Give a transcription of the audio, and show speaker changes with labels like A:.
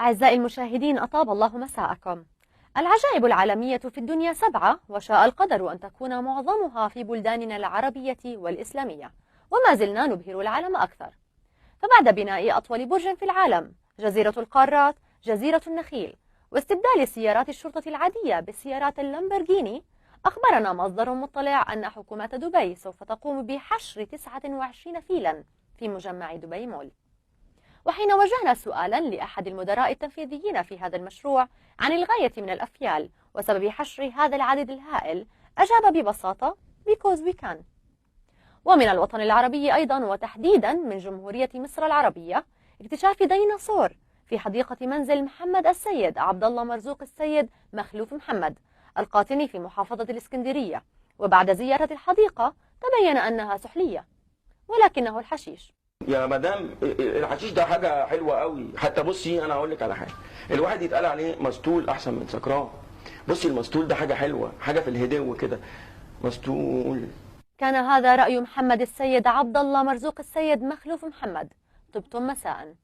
A: أعزائي المشاهدين، أطاب الله مساءكم. العجائب العالمية في الدنيا 7، وشاء القدر أن تكون معظمها في بلداننا العربية والإسلامية، وما زلنا نبهر العالم أكثر. فبعد بناء أطول برج في العالم، جزيرة القارات، جزيرة النخيل، واستبدال سيارات الشرطة العادية بالسيارات اللامبرغيني، أخبرنا مصدر مطلع أن حكومة دبي سوف تقوم بحشر 29 فيلا في مجمع دبي مول. وحين وجهنا سؤالا لأحد المدراء التنفيذيين في هذا المشروع عن الغاية من الأفيال وسبب حشر هذا العدد الهائل، أجاب ببساطة because we can. ومن الوطن العربي أيضا، وتحديدا من جمهورية مصر العربية، اكتشاف ديناصور في حديقة منزل محمد السيد عبد الله مرزوق السيد مخلوف محمد القاطني في محافظة الإسكندرية. وبعد زيارة الحديقة تبين أنها سحلية ولكنه الحشيش.
B: يا مدام الحشيش ده حاجه حلوه قوي. حتى بصي انا هقول لك على حاجه، الواحد يتقال عليه مسطول احسن من سكران. بصي المسطول ده حاجه حلوه، حاجه في الهدوء كده، مسطول.
A: كان هذا رأي محمد السيد عبد الله مرزوق السيد مخلوف محمد. طبتم مساء.